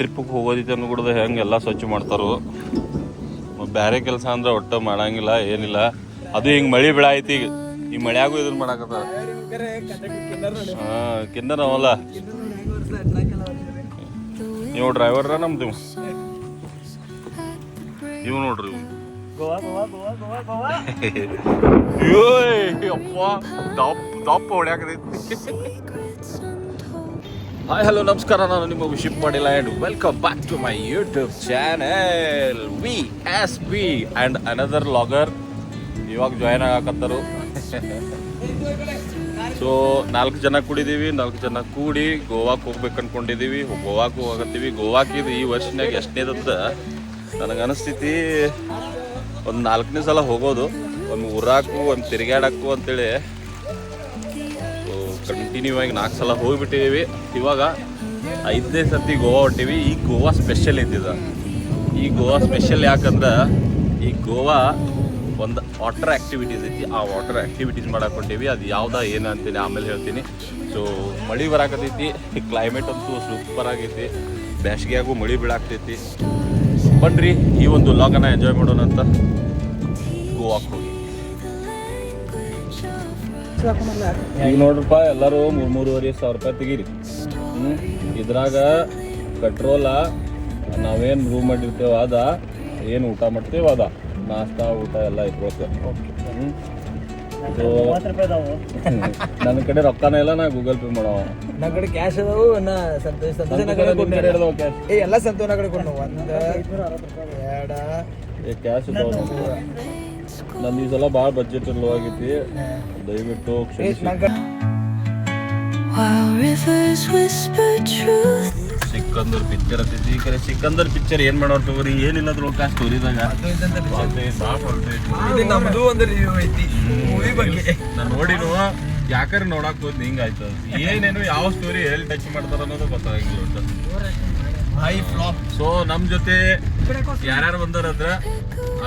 ಟ್ರಿಪ್ಪಿಗೆ ಹೋಗೋದಿತ್ತು ಅನ್ಬಿಡ್ದೆ ಹೆಂಗೆಲ್ಲ ಸ್ವಚ್ಛ ಮಾಡ್ತಾರೋ. ಬೇರೆ ಕೆಲಸ ಅಂದ್ರೆ ಒಟ್ಟು ಮಾಡಂಗಿಲ್ಲ ಏನಿಲ್ಲ. ಅದು ಹಿಂಗೆ ಮಳೆ ಬೆಳೆ ಐತಿ ಈಗ. ಈ ಮಳೆಯಾಗೂ ಇದನ್ನ ಮಾಡಾಕತ್ತ. ಹಾಂ ಕಿನ್ನರ್ ಅವಲ್ಲ ನೀವು ಡ್ರೈವರ್ರ ನಮ್ದು ಇವು ನೋಡ್ರಿ ಅಪ್ಪ ದಪ್ಪ ಹೊಡ್ಯಾಕತೈತಿ. ಹಾಯ್ ಹಲೋ ನಮಸ್ಕಾರ, ನಾನು ನಿಮ್ಮ ವಿಶಿಪ್ ಮಾಡಿಲ್ಲ and welcome back to my YouTube channel VSB and another vlogger ಇವಾಗ ಜಾಯ್ನ್ ಆಗಕತ್ತರು. ಸೊ 4 ಜನ ಕೂಡಿದ್ದೀವಿ. 4 ಜನ ಕೂಡಿ ಗೋವಾಕ್ಕೆ ಹೋಗ್ಬೇಕು ಅಂದ್ಕೊಂಡಿದ್ದೀವಿ. ಗೋವಾಕ್ಕೆ ಹೋಗತ್ತೀವಿ. ಗೋವಾಕ್ಕೆ ಇದು ಈ ವರ್ಷನಾಗ ಎಷ್ಟನೇದಂತ ನನಗೆ ಅನಿಸ್ತೈತಿ ಒಂದು 4ನೇ ಸಲ ಹೋಗೋದು. ಒಂದು ಊರಾಕು ಒಂದು ತಿರುಗಾಡಕ್ಕೂ ಅಂತೇಳಿ ಕಂಟಿನ್ಯೂ ಆಗಿ 4 ಸಲ ಹೋಗಿಬಿಟ್ಟಿದ್ದೀವಿ. ಇವಾಗ 5ನೇ ಸರ್ತಿ ಗೋವಾ ಹೊಂಟೀವಿ. ಈ ಗೋವಾ ಸ್ಪೆಷಲ್ ಇದ್ದಿದೆ. ಈ ಗೋವಾ ಸ್ಪೆಷಲ್ ಯಾಕಂದ್ರೆ ಈ ಗೋವಾ ಒಂದು ವಾಟರ್ ಆ್ಯಕ್ಟಿವಿಟೀಸ್ ಐತಿ. ಆ ವಾಟರ್ ಆ್ಯಕ್ಟಿವಿಟೀಸ್ ಮಾಡಕ್ಕೆ ಹೊಂಟೀವಿ. ಅದು ಯಾವ್ದು ಏನು ಅಂತೇಳಿ ಆಮೇಲೆ ಹೇಳ್ತೀನಿ. ಸೊ ಮಳೆ ಬರಾಕತೈತಿ. ಕ್ಲೈಮೇಟ್ ಅಂತೂ ಸೂಪರ್ ಆಗೈತಿ. ಬೇಸಿಗೆಯಾಗೂ ಮಳೆ ಬೀಳಾಕ್ತೈತಿ. ಬನ್ನಿರಿ ಈ ಒಂದು ಲಾಗನ್ನು ಎಂಜಾಯ್ ಮಾಡೋಣ ಅಂತ ಗೋವಾಕ್ಕೆ ಹೋಗಿ. ಈಗ ನೋಡ್ರಪ್ಪ ಎಲ್ಲರೂ 3,500 ರೂಪಾಯಿ ತೆಗೀರಿ. ಇದ್ರಾಗ ಪೆಟ್ರೋಲ ನಾವೇನು ರೂಮ್ ಮಾಡಿರ್ತೇವೆ ಅದ, ಏನು ಊಟ ಮಾಡ್ತೇವೆ ಅದ, ನಾಷ್ಟಾ ಊಟ ಎಲ್ಲ ಇಟ್ಕೊಳ್ತೇವೆ. ಸೊ ನನ್ನ ಕಡೆ ರೊಕ್ಕನ ಇಲ್ಲ, ನಾ ಗೂಗಲ್ ಪೇ ಮಾಡೋ. ನನ್ನ ಕಡೆ ಕ್ಯಾಶ್ ಅದಾವು. ಎಲ್ಲ ಸಂತೋಷ ಕಡೆ ಕೊಂಡು 1 2 ಕ್ಯಾಶ್ ಇದಾವ. ನಂದು ಈ ಸಲ ಭಾಳ ಬಜೆಟ್ ಲೋ ಆಗೈತಿ. ದಯವಿಟ್ಟು ಸಿಕ್ಕಂದರ್ ಪಿಕ್ಚರ್ ಹತ್ತೈತಿ. ಈ ಕಡೆ ಸಿಕ್ಕಂದರ್ ಪಿಕ್ಚರ್ ಏನ್ ಮಾಡೋರ್ ತಗೋರಿ, ಏನಿಲ್ಲ ಅದ್ರೊಳಗ ಸ್ಟೋರಿದಾಗ ನಮ್ದು ಒಂದು ರಿವ್ಯೂ ಐತಿ ಮೂವಿ ಬಗ್ಗೆ. ನಾನು ನೋಡಿನು ಯಾಕಂದ್ರೆ ನೋಡಕ್ ಹೋದ್ ಹಿಂಗ ಆಯ್ತು. ಏನೇನು ಯಾವ ಸ್ಟೋರಿ ಎಲ್ಲಿ ಟಚ್ ಮಾಡ್ತಾರ ಅನ್ನೋದು ಗೊತ್ತಾಗಿಲ್ಲ. ಸೊ ನಮ್ ಜೊತೆ ಯಾರ್ಯಾರು ಬಂದಾರಂದ್ರ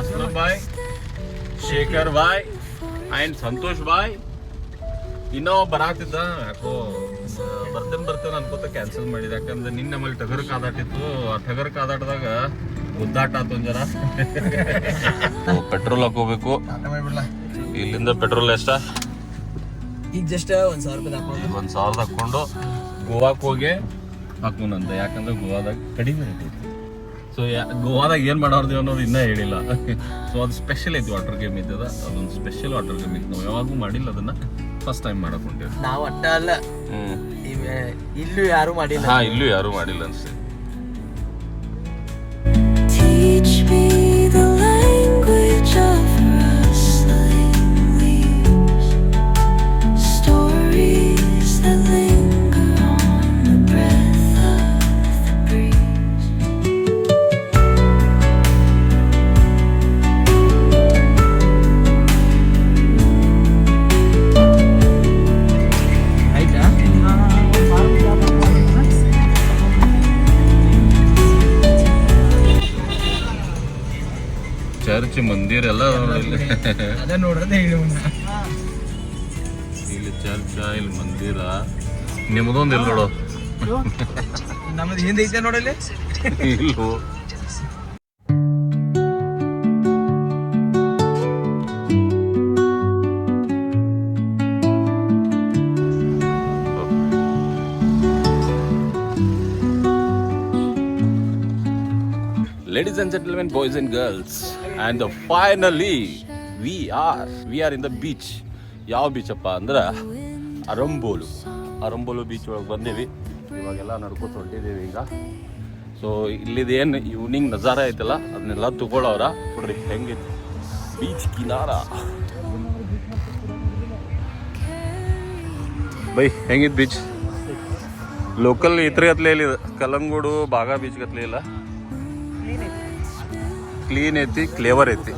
ಅಸ್ಲಂ ಬಾಯ್, ಶೇಖರ್ ಬಾಯ್ ಆ್ಯಂಡ್ ಸಂತೋಷ್ ಬಾಯ್. ಇನ್ನೂ ಬರಾತಿದ್ದ, ಯಾಕೋ ಬರ್ತೇನೆ ಅನ್ಕೋತ ಕ್ಯಾನ್ಸಲ್ ಮಾಡಿದೆ. ಯಾಕಂದ್ರೆ ನಿನ್ನ ನಮ್ಮಲ್ಲಿ ಟಗರ್ ಕಾದಾಟಿತ್ತು. ಆ ಟಗರ್ ಕಾದಾಟದಾಗ ಗುದ್ದಾಟ ಆತು ಒಂದ್ ಜನ. ಪೆಟ್ರೋಲ್ ಹಾಕೋಬೇಕು. ಇಲ್ಲಿಂದ ಪೆಟ್ರೋಲ್ ಎಷ್ಟ ಈಗ ಜಸ್ಟ್ 1,000 ರೂಪಾಯಿ 1,000 ಹಾಕೊಂಡು ಗೋವಾಕ್ಕೆ ಹೋಗಿ ಹಾಕೋಣಂತ. ಯಾಕಂದ್ರೆ ಗೋವಾದಾಗ ಕಡಿಮೆ ರೇಟ್ ಐತಿ. ಸೊ ಗೋವಾದಾಗ ಏನು ಮಾಡೋರ್ದೇವೆ ಅನ್ನೋದು ಇನ್ನೂ ಹೇಳಿಲ್ಲ. ಸೊ ಅದು ಸ್ಪೆಷಲ್ ಐತಿ, ವಾಟರ್ ಗೇಮ್ ಇದ್ದದ. ಅದೊಂದು ಸ್ಪೆಷಲ್ ವಾಟರ್ ಗೇಮ್ ಇತ್ತು. ನಾವು ಯಾವಾಗೂ ಮಾಡಿಲ್ಲ, ಅದನ್ನ ಫಸ್ಟ್ ಟೈಮ್ ಮಾಡಕೊಂಡೇವೆ ನಾವು. ಅಟ್ಟ ಅಲ್ಲ, ಇಲ್ಲೂ ಯಾರು ಮಾಡಿಲ್ಲ. ಹಾ, ಇಲ್ಲೂ ಯಾರು ಮಾಡಿಲ್ಲ ಅನ್ಸುತ್ತೆ. ಚರ್ಚ್, ಮಂದಿರ ಎಲ್ಲ ಇಲ್ಲಿ ಚರ್ಚ್, ಇಲ್ಲಿ ಮಂದಿರ. ನಿಮ್ದೊಂದು ಇಲ್ಲ ನೋಡು. ನಮ್ದು ಹಿಂದೆ ಐತೆ ನೋಡಲ್ಲಿ. ಇಲ್ಲೋ Ladies and gentlemen, boys and girls, and finally we are in the beach. ಯಾವ ಬೀಚ್ ಅಪ್ಪ ಅಂದ್ರೆ ಅರಂಬೋಲು ಬೀಚ್ ಒಳಗೆ ಬಂದೀವಿ. ಇವಾಗೆಲ್ಲ ನಡ್ಕೊತ ಹೊಂಟಿದ್ದೀವಿ ಈಗ. ಸೊ ಇಲ್ಲಿದೇನು ಈವ್ನಿಂಗ್ ನಜಾರ ಐತಲ್ಲ ಅದನ್ನೆಲ್ಲ ತಗೊಳ್ಳೋರ ನೋಡ್ರಿ ಹೆಂಗಿತ್ತು ಬೀಚ್ ಕಿನಾರ. ಬೈ ಹೆಂಗಿತ್ತು ಬೀಚ್? ಲೋಕಲ್ ಇತರ ಗತ್ಲೆ ಇಲ್ಲಿ ಕಲ್ಲಂಗೋಡು ಬಾಗಾ ಬೀಚ್ ಗತ್ಲೆ ಇಲ್ಲ. ಕ್ಲೀನ್ ಐತಿ, ಕ್ಲೇವರ್ ಐತಿ.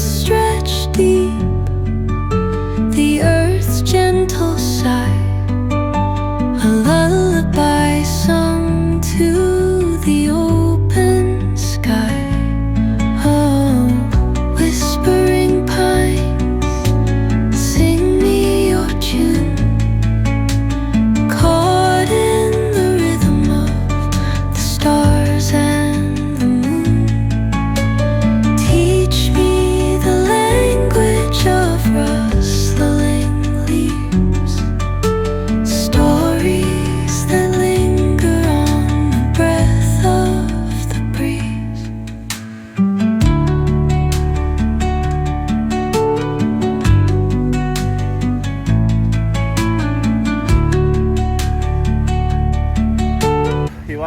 Stretch deep, the earth's gentle sigh, a lullaby sung to the open sky. Oh.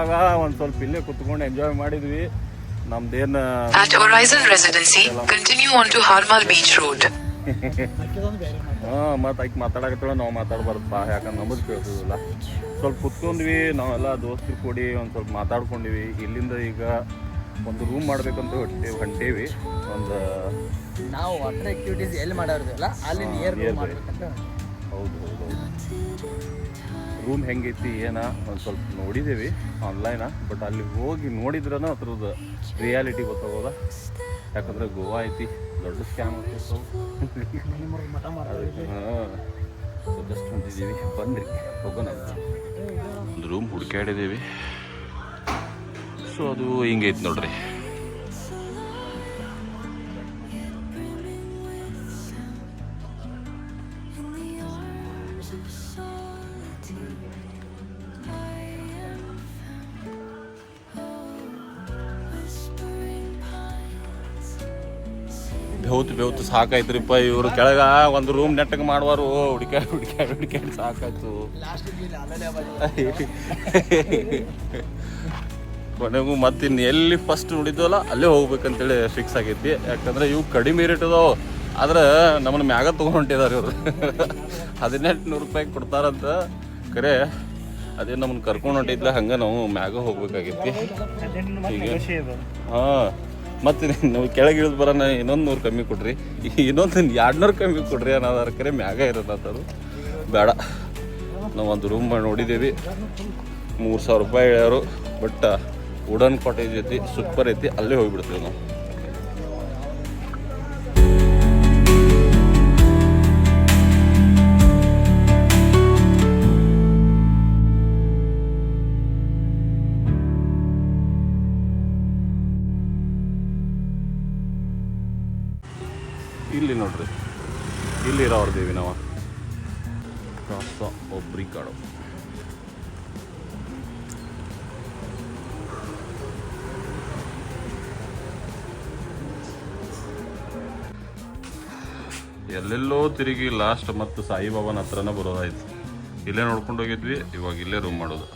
ಇವಾಗ ಒಂದು ಸ್ವಲ್ಪ ಇಲ್ಲೇ ಕುತ್ಕೊಂಡು ಎಂಜಾಯ್ ಮಾಡಿದ್ವಿ. ನಮ್ದೇನು At Horizon Residency, continue on to Harmal Beach Road. ಹಾಂ, ಮತ್ತು ಆಕೆ ಮಾತಾಡಕತ್ತೇಳ, ನಾವು ಮಾತಾಡ್ಬಾರ್ದಪ್ಪ, ಯಾಕಂದ್ರೆ ನಮಗೆ ಕೇಳ್ತಿದಿಲ್ಲ. ಸ್ವಲ್ಪ ಕುತ್ಕೊಂಡ್ವಿ ನಾವೆಲ್ಲ ದೋಸ್ತರು ಕೂಡಿ ಒಂದು ಸ್ವಲ್ಪ ಮಾತಾಡ್ಕೊಂಡಿವಿ. ಇಲ್ಲಿಂದ ಈಗ ಒಂದು ರೂಮ್ ಮಾಡ್ಬೇಕಂತ ಹೊಂಟೇವಿ. ಒಂದು ನಾವು ವಾಟರ್ ಆಕ್ಟಿವಿಟೀಸ್ ಎಲ್ಲಿ ಮಾಡೋದಿಲ್ಲ ಅಲ್ಲಿ ನಿಯರ್ ಮಾಡ್ಬೇಕಂತ. ಹೌದು ಹೌದು ಹೌದು. ರೂಮ್ ಹೆಂಗೈತಿ ಏನ ಒಂದು ಸ್ವಲ್ಪ ನೋಡಿದ್ದೇವೆ ಆನ್ಲೈನ, ಬಟ್ ಅಲ್ಲಿ ಹೋಗಿ ನೋಡಿದ್ರನ ಅದ್ರದ್ದು ರಿಯಾಲಿಟಿ ಗೊತ್ತಾಗೋದ. ಯಾಕಂದ್ರೆ ಗೋವಾ ಐತಿ, ದೊಡ್ಡ ಸ್ಕ್ಯಾಮ್ ಆಗ್ತಿತ್ತು. ಹಾಂ, ಜಸ್ಟ್ ಹೊಂಟಿದ್ದೀವಿ, ಬನ್ನಿರಿ ಹೋಗೋಣ. ಒಂದು ರೂಮ್ ಹುಡುಕಾಡಿದ್ದೀವಿ. ಸೊ ಅದು ಹಿಂಗೈತಿ ನೋಡ್ರಿ. ಬೆವತ್ತು ಸಾಕಾಯ್ತ್ರಿಪ್ಪ. ಇವರು ಕೆಳಗ ಒಂದು ರೂಮ್ ನೆಟ್ಟಗೆ ಮಾಡುವಾರು ಹುಡುಕ್ಯಾಡಿ ಸಾಕಾಯ್ತು. ಕೊನೆಗೂ ಮತ್ತಿನ್ನು ಎಲ್ಲಿ ಫಸ್ಟ್ ನೋಡಿದ್ವಲ್ಲ ಅಲ್ಲೇ ಹೋಗ್ಬೇಕಂತೇಳಿ ಫಿಕ್ಸ್ ಆಗೈತಿ. ಯಾಕಂದ್ರೆ ಇವು ಕಡಿಮೆ ರೇಟ್ ಅದಾವೆ, ಆದ್ರೆ ನಮ್ಮನ್ನ ಮ್ಯಾಗ ತೊಗೊಂಡಿದ್ದಾರೆ ಇವರು. 1800 ರೂಪಾಯಿ ಕೊಡ್ತಾರಂತ ಖರೆ. ಅದೇ ನಮ್ಮನ್ನ ಕರ್ಕೊಂಡು ಹೊಂಟಿದ್ಲ, ಹಂಗೆ ನಾವು ಮ್ಯಾಗ ಹೋಗ್ಬೇಕಾಗೈತಿ ಈಗ. ಹಾಂ, ಮತ್ತು ನಾವು ಕೆಳಗೆ ಇಳಿದು ಬರೋಣ, ಇನ್ನೊಂದು 100 ಕಮ್ಮಿ ಕೊಡ್ರಿ, ಇನ್ನೊಂದು 200 ಕಮ್ಮಿ ಕೊಡ್ರಿ ಅನ್ನೋದಾರ ಕರೆ ಮ್ಯಾಗ ಇರೋದಂತದು ಬೇಡ. ನಾವು ಒಂದು ರೂಮ್ ಮಾಡಿ ನೋಡಿದ್ದೀವಿ, 3000 ರೂಪಾಯಿ ಹೇಳ್ಯಾರು. ಬಟ್ ವುಡನ್ ಕಾಟೇಜ್ ಐತಿ, ಸೂಪರ್ ಐತಿ, ಅಲ್ಲೇ ಹೋಗಿಬಿಡ್ತೀವಿ ನಾವು. ಇಲ್ಲಿ ನೋಡ್ರಿ, ಇಲ್ಲಿ ಇರೋರ್ದೇವಿ ನಾವು. ಕಾಸ ಒಬ್ರಿ ಕಾಡು. ಎಲ್ಲೆಲ್ಲೋ ತಿರುಗಿ ಲಾಸ್ಟ್ ಮತ್ತು ಸಾಯಿಬಾಬಾನ ಹತ್ರನೇ ಬರೋದಾಯ್ತು. ಇಲ್ಲೇ ನೋಡ್ಕೊಂಡು ಹೋಗಿದ್ವಿ, ಇವಾಗ ಇಲ್ಲೇ ರೂಮ್ ಮಾಡೋದು.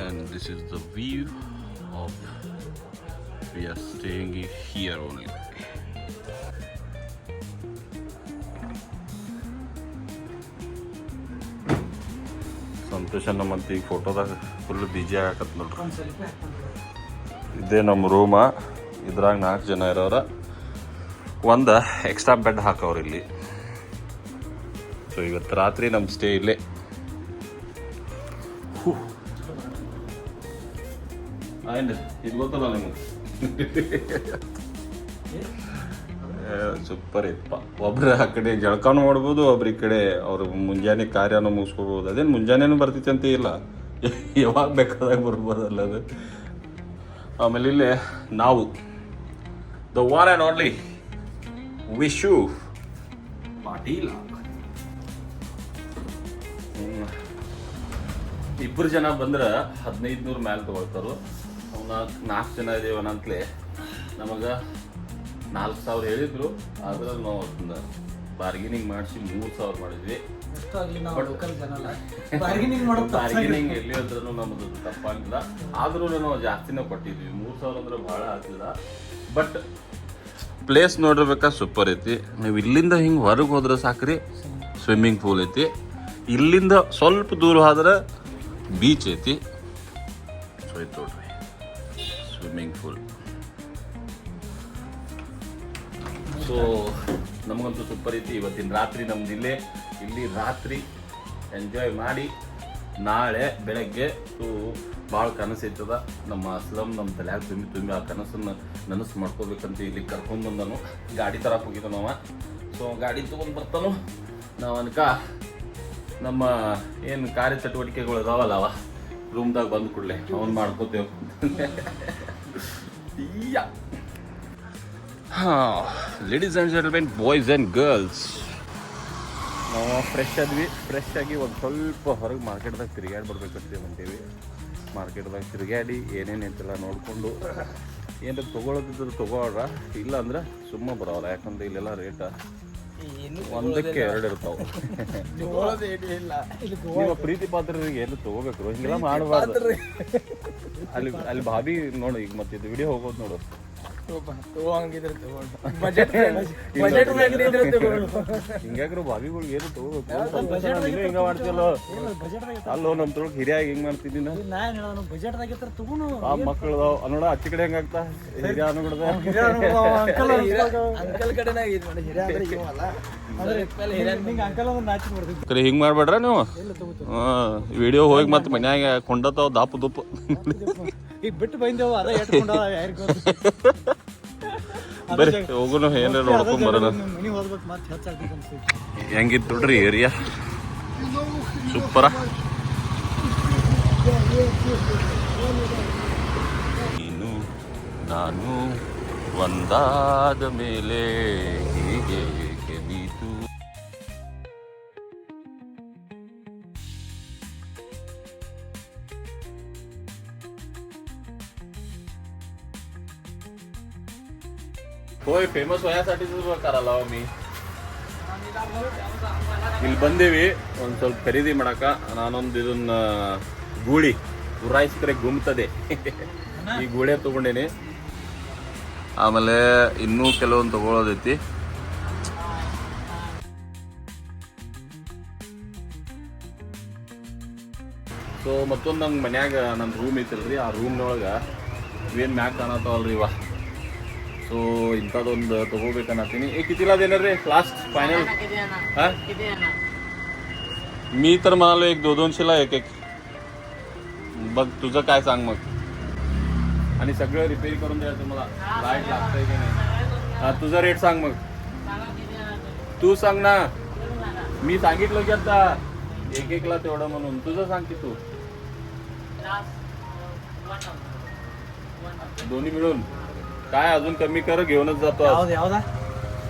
And this is the view of we are staying here only. ಸಂತೋಷ ನಮ್ಮಂತ ಈಗ ಫೋಟೋದಾಗ ಫುಲ್ ಬಿಜಿ ಆಗಕತ್ ನೋಡ್ರಿ. ಇದೇ ನಮ್ಮ ರೂಮ. ಇದ್ರಾಗ 4 ಜನ ಇರೋರ, ಒಂದು ಎಕ್ಸ್ಟ್ರಾ ಬೆಡ್ ಹಾಕವ್ರು ಇಲ್ಲಿ. ಸೊ ಇವತ್ತು ರಾತ್ರಿ ನಮ್ಮ ಸ್ಟೇ ಇಲ್ಲೇ. ಇದು ಗೊತ್ತಲ್ಲ ನಿಮಗೆ, ಸೂಪರ್ ಇತ್ತಪ್ಪ. ಒಬ್ರು ಆ ಕಡೆ ಜಳಕಾನು ಮಾಡ್ಬೋದು, ಒಬ್ರು ಈ ಕಡೆ ಅವ್ರು ಮುಂಜಾನೆ ಕಾರ್ಯನೂ ಮುಗಿಸ್ಕೋಬೋದು. ಅದೇನು ಮುಂಜಾನೆನೂ ಬರ್ತೈತೆ ಅಂತ ಇಲ್ಲ, ಯಾವಾಗ ಬೇಕಾದಾಗ ಬರ್ಬೋದಲ್ಲ ಅದು. ಆಮೇಲೆ ಇಲ್ಲೇ ನಾವು the one and only Vishu Patil. ಇಬ್ಬರು ಜನ ಬಂದ್ರೆ 1500 ಮೇಲೆ ತೊಗೊಳ್ತಾರು. ಅವನ್ನ 4 ಜನ ಇದೇವನಂತಲೇ ನಮಗೆ 4000 ಹೇಳಿದ್ರು. ಆದ್ರೆ ನಾವು ಅದನ್ನ ಬಾರ್ಗೇನಿಂಗ್ ಮಾಡಿಸಿ 3000 ಮಾಡಿದ್ವಿ. ಬಾರ್ಗೇನಿಂಗ್ ಎಲ್ಲಿ ಅಂದ್ರೂ ನಮ್ಮದು ತಪ್ಪಾಗಿಲ್ಲ. ಆದ್ರೂ ನಾವು ಜಾಸ್ತಿನೇ ಕೊಟ್ಟಿದ್ವಿ. 3000 ಅಂದ್ರೆ ಭಾಳ ಆಗ್ತಿಲ್ಲ. ಬಟ್ ಪ್ಲೇಸ್ ನೋಡಿರ್ಬೇಕಾ ಸೂಪರ್ ಐತಿ. ನೀವು ಇಲ್ಲಿಂದ ಹಿಂಗೆ ಹೊರಗೆ ಹೋದ್ರೆ ಸಾಕ್ರಿ, ಸ್ವಿಮ್ಮಿಂಗ್ ಪೂಲ್ ಐತಿ. ಇಲ್ಲಿಂದ ಸ್ವಲ್ಪ ದೂರ ಹೋದ್ರೆ ಬೀಚ್ ಐತಿ. ಸೊ ಇದು ನೋಡ್ರಿ ಸ್ವಿಮ್ಮಿಂಗ್ ಪೂಲ್. ಸೊ ನಮಗಂತೂ ಸೂಪರ್ ಐತಿ. ಇವತ್ತಿನ ರಾತ್ರಿ ನಮ್ದು ಇಲ್ಲಿ ರಾತ್ರಿ ಎಂಜಾಯ್ ಮಾಡಿ ನಾಳೆ ಬೆಳಗ್ಗೆ ಭಾಳ ಕನಸೈತದ. ನಮ್ಮ ಅಸ್ಲಂ ನಮ್ಮ ತಲೆಯಾಗ ತುಂಬಿ ಆ ಕನಸನ್ನು ನನಸು ಮಾಡ್ಕೋಬೇಕಂತ ಇಲ್ಲಿ ಕರ್ಕೊಂಡ್ಬಂದನು. ಗಾಡಿ ತರಕ್ಕೆ ಹೋಗಿದ್ದ ನಾವು. ಸೊ ಗಾಡಿ ತೊಗೊಂಡು ಬರ್ತಾನು. ನಾವು ಅನ್ಕ ನಮ್ಮ ಏನು ಕಾರ್ಯ ಚಟುವಟಿಕೆಗಳು ಇದಾವಲ್ಲ ಅವ ರೂಮ್ದಾಗ ಬಂದು ಕೂಡಲೇ ಅವ್ನು ಮಾಡ್ಕೋತೇವೆ. ಹಾಂ, ladies and gentlemen, boys and girls, ನಾವು ಫ್ರೆಶ್ ಆಗಿ ಒಂದು ಸ್ವಲ್ಪ ಹೊರಗೆ ಮಾರ್ಕೆಟ್ದಾಗ ತಿರುಗಾಡಿ ಬರ್ಬೇಕಂತ ಅಂತೀವಿ. ಮಾರ್ಕೆಟ್ದಾಗ ತಿರುಗಾಡಿ ಏನೇನು ಅಂತೆಲ್ಲ ನೋಡಿಕೊಂಡು ಏನಾದ್ರು ತೊಗೊಳೋದಿದ್ರೆ ತೊಗೊಳ್ರ, ಇಲ್ಲ ಅಂದ್ರೆ ಸುಮ್ಮನೆ ಬರೋಲ್ಲ. ಯಾಕಂದ್ರೆ ಇಲ್ಲೆಲ್ಲ ರೇಟ ಏನು ಒಂದಕ್ಕೆ ಎರಡು ಇರ್ತಾವ. ತಗೊಳ್ಳೋದು ಏನೂ ಇಲ್ಲ. ನಿಮ್ಮ ಪ್ರೀತಿ ಪಾತ್ರರಿಗೆ ಏನು ತಗೋಬೇಕು, ಹಿಂಗೆಲ್ಲ ಮಾಡಬಾರ್ದು. ಅಲ್ಲಿ ಭಾಬಿ ನೋಡು, ಈಗ ಮತ್ತೆ ಇದು ವಿಡಿಯೋ ಹೋಗೋದು ನೋಡು. ತಗೋಂಗಿದ್ರೆ ತಗೊಂಡು ಬಜೆಟ್ ಇದ್ರೆ ತಗೊಂಡು ಹಿಂಗಾಗ್ರು ಭಾಬಿಗಳು ಏನು ತಗೋಬೇಕು. ನೀನು ಹಿಂಗ ಮಾಡ್ತಿಯಲ್ಲೋ, ಅಲ್ಲೋ ನಮ್ಮ ತೊಳಕ್ ಹಿರಿಯಾಗಿ ಹಿಂಗ್ ಮಾಡ್ತಿದ್ದೀನಿ ಬಜೆಟ್ದಾಗಿದ್ರೆ ತಗೊಂಡು ಆ ಮಕ್ಕಳು ನೋಡ ಅಚ್ಚಿ ಕಡೆ ಹೆಂಗಾಗ್ತಾ ಹಿರಿಯ ಅನುಗುಣದ ಅಂಕಲ್ ಕಡೆನಾಗ ಇದು ಮಾಡಿ ಹಿರಿಯ ಅಂದ್ರೆ ಇವಲ್ಲ ಅಂಕಲ್ ಒಂದು ನಾಚಿ ಮಾಡ್ತೀವಿ. ಕರೆ ಹಿಂಗ್ ಮಾಡ್ಬೇಡ್ರ ನೀವು. ವಿಡಿಯೋ ಹೋಗಿ ಮತ್ತೆ ಮನ್ಯಾಗ ಕೊಂಡತಾವ ದಾಪು ದುಪ್ಪು. ಈಗ ಬಿಟ್ಟು ಬಂದೇವು ಅದ ಎಟ್ಕೊಂಡ ಬರ್ರಿ ಹೋಗುನು ಏನಾರ ನೋಡ್ಕೊಂಡ್ ಬರೋಣ. ಮನಿ ಹೋಗ್ಬೇಕು ಮತ್ತೆ ಹೆಚ್ಚಾಗ್ಬೇಕು ಅನ್ಸುತ್ತೆ. ಹೆಂಗಿತ್ತು ನೋಡ್ರಿ ಏರಿಯಾ, ಸೂಪರ. ನೀನು ನಾನು ಒಂದಾದ ಮೇಲೆ ಹೀಗೆ ಬೀತು. होय फेमस व्हायसाठीच करायला मी ಇಲ್ಲಿ ಬಂದೇವಿ ಒಂದು ಸ್ವಲ್ಪ ಖರೀದಿ ಮಾಡಕ. ನಾನೊಂದು ಇದನ್ನ ಗೂಳಿ ಉರಾಯಿಸಿದ್ರೆ ಗುಮ್ತದೆ ಈ ಗೂಳೆ ತಗೊಂಡೇನಿ. ಆಮೇಲೆ ಇನ್ನೂ ಕೆಲವೊಂದು ತಗೊಳ್ಳೋದೈತಿ. ಸೊ ಮತ್ತೊಂದು ನಂಗೆ ಮನ್ಯಾಗ ನನ್ನ ರೂಮ್ ಐತಲ್ರಿ, ಆ ರೂಮ್ನೊಳಗೆ ಇವೇನು ಮ್ಯಾಕ್ ಕಾಣತ್ತಾವಲ್ರಿ ಇವ. ಸೊ ಇಂಥದ್ದೊಂದು तगोಬೇಕನ್ನತ್ತೀನಿ. कितीला देणार रे लास्ट फायनल? हा मी तर म्हणालो 1-200ला एक बघ, तुझं काय सांग मग. आणि सगळं रिपेअर करून द्यायचं मला. लाईट लागतंय की नाही. हा तुझा रेट सांग मग. तू सांग ना, मी सांगितलं की आता 1-1ला तेवढं म्हणून. तुझं सांग की तू. दोन्ही मिळून काय अजून कमी कर, घेऊनच जातो. ಯಾವ್ದಾ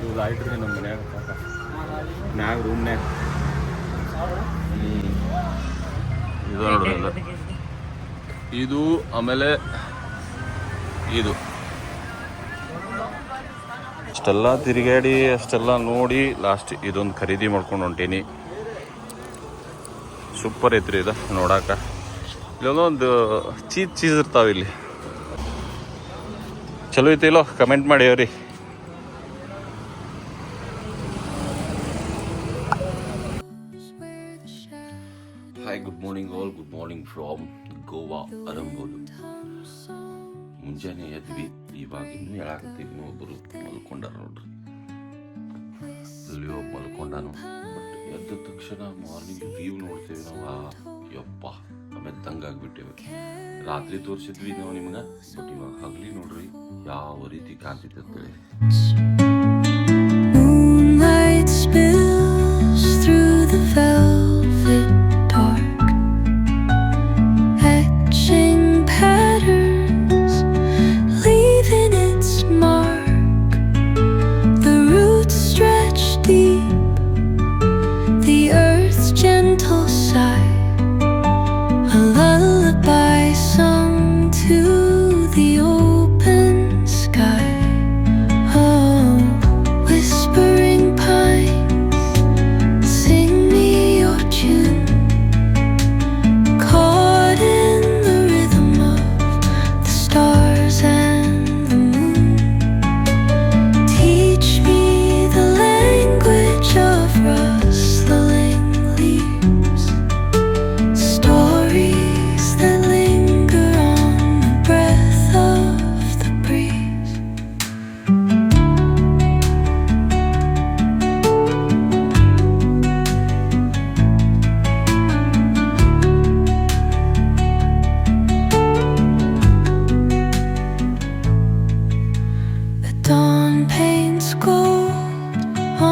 ಇವು ಲೈಟ್ ರೀ ನಮ್ಮ ಮನ್ಯಾಗ ಮ್ಯಾಗ ರೂಮ್ನ್ಯಾಗ. ಇದು ನೋಡ್ರಿ, ಇದು ಆಮೇಲೆ ಇದು ಅಷ್ಟೆಲ್ಲ ತಿರುಗಾಡಿ ಅಷ್ಟೆಲ್ಲ ನೋಡಿ ಲಾಸ್ಟ್ ಇದೊಂದು ಖರೀದಿ ಮಾಡ್ಕೊಂಡು ಹೊಂಟೀನಿ. ಸೂಪರ್ ಐತ್ರಿ ಇದು ನೋಡಾಕ. ಇಲ್ಲೊಂದೊಂದು ಚೀಸ್ ಇರ್ತಾವ ಇಲ್ಲಿ. ಚಲೋ ಐತಿಲ್ಲೋ ಕಮೆಂಟ್ ಮಾಡಿ ಅವ್ರಿ. Hi, good morning all. Good morning from Goa Arambol. ಮುಂಜಾನೆ ಎದ್ವಿ, ಇವಾಗ ಇನ್ನೂ ಹೇಳಾಕತ್ತೀವಿ. ಒಬ್ಬರು ಮಲ್ಕೊಂಡಾರ ನೋಡ್ರಿ, ಅಲ್ಲಿ ಒಬ್ಬ ಮಲ್ಕೊಂಡಾನು. ಬಟ್ ಎದ್ದ ತಕ್ಷಣ ಮಾರ್ನಿಂಗ್ ವ್ಯೂ ನೋಡ್ತೇವೆ ನಾವು. ಯಪ್ಪ ನಮ್ಮೆದ್ದಂಗಾಗ್ಬಿಟ್ಟೇವೆ. ರಾತ್ರಿ ತೋರಿಸಿದ್ವಿ ನಾವು ನಿಮ್ಗೆ, ಬಟ್ ಇವಾಗ ಹಗಲಿ ನೋಡ್ರಿ ಯಾವ ರೀತಿ ಕಾಣ್ತಿತ್ತು ಅಂತೇಳಿ. Moonlight spills through the velvet dark, etching patterns, leaving its mark. The roots stretch deep, the earth's gentle sigh, a lullaby sung to the open sky. Oh, whispering pines, sing me your tune, caught in the rhythm of the stars and the moon. Teach me the language of rustling leaves, stories that linger on the breath of the breeze. The dawn paints gold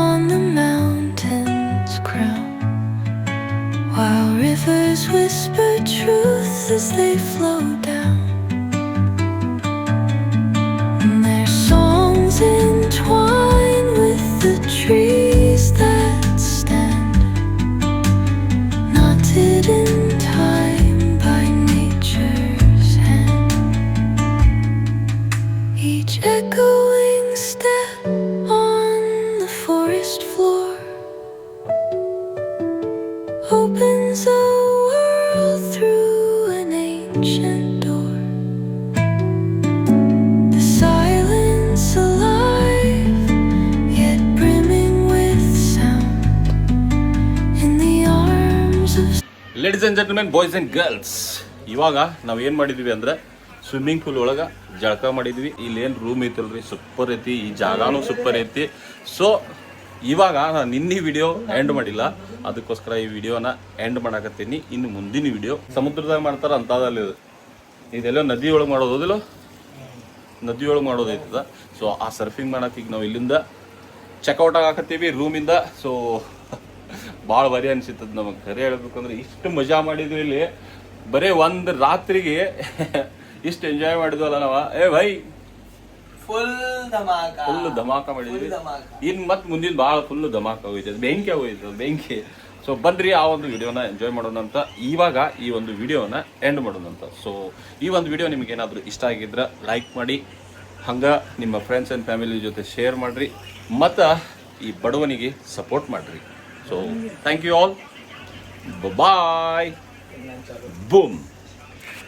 on the mountain's crown, while rivers whisper truth as they flow down. And their songs entwine with the trees that stand, knotted in time by nature's hand. Each echoing step on the forest floor opens the world through an ancient door. The silence alive, yet brimming with sound. In the arms of ladies and gentlemen, boys and girls, ಇವಾಗ ನಾವು ಏನು ಮಾಡಿದ್ವಿ ಅಂದ್ರೆ swimming pool ಒಳಗೆ ಜಳಕ ಮಾಡಿದ್ವಿ. ಇಲ್ಲೇನು room ಐತಲ್ರಿ, ಸೂಪರ್ ಐತಿ. ಈ ಜಾಗಾನು ಸೂಪರ್ ಐತಿ. ಸೊ ಇವಾಗ ನಾನು ನಿನ್ನೆ ವಿಡಿಯೋ ಎಂಡ್ ಮಾಡಿಲ್ಲ, ಅದಕ್ಕೋಸ್ಕರ ಈ ವಿಡಿಯೋನ ಎಂಡ್ ಮಾಡಾಕತ್ತೀನಿ. ಇನ್ನು ಮುಂದಿನ ವಿಡಿಯೋ ಸಮುದ್ರದಾಗ ಮಾಡ್ತಾರೆ ಅಂತದಲ್ಲಿ ಇದೆಲ್ಲ ನದಿ ಒಳಗೆ ಮಾಡೋದಿಲ್ಲ, ನದಿ ಒಳಗೆ ಮಾಡೋದೈತದ. ಸೊ ಆ ಸರ್ಫಿಂಗ್ ಮಾಡಕ್ಕೆ ಈಗ ನಾವು ಇಲ್ಲಿಂದ ಚೆಕ್ಔಟ್ ಆಗಾಕತ್ತೀವಿ ರೂಮಿಂದ. ಸೊ ಭಾಳ ಭಾರಿ ಅನಿಸುತ್ತದೆ ನಮಗೆ. ಖರೆ ಹೇಳ್ಬೇಕಂದ್ರೆ ಇಷ್ಟು ಮಜಾ ಮಾಡಿದ್ವಿ ಇಲ್ಲಿ. ಬರೀ ಒಂದು ರಾತ್ರಿಗೆ ಇಷ್ಟು ಎಂಜಾಯ್ ಮಾಡಿದ್ವಲ್ಲ ನಾವು. ಭೈ ಫುಲ್ ಧಮಾಕ ಮಾಡಿದ್ವಿ. ಇನ್ನು ಮತ್ತೆ ಮುಂದಿನ ಭಾಳ ಫುಲ್ ಧಮಾಕ ಹೋಯ್ತದೆ, ಬೆಂಕಿ ಹೋಯ್ತದೆ, ಬೆಂಕಿ. ಸೊ ಬನ್ರಿ ಆ ಒಂದು ವಿಡಿಯೋನ ಎಂಜಾಯ್ ಮಾಡೋಣ ಅಂತ ಇವಾಗ ಈ ಒಂದು ವಿಡಿಯೋನ ಎಂಡ್ ಮಾಡೋಣ ಅಂತ. ಸೊ ಈ ಒಂದು ವಿಡಿಯೋ ನಿಮ್ಗೆ ಏನಾದರೂ ಇಷ್ಟ ಆಗಿದ್ರೆ ಲೈಕ್ ಮಾಡಿ, ಹಂಗೆ ನಿಮ್ಮ ಫ್ರೆಂಡ್ಸ್ ಆ್ಯಂಡ್ ಫ್ಯಾಮಿಲಿ ಜೊತೆ ಶೇರ್ ಮಾಡಿರಿ, ಮತ್ತು ಈ ಬಡವನಿಗೆ ಸಪೋರ್ಟ್ ಮಾಡಿರಿ. So thank you all, bye, boom.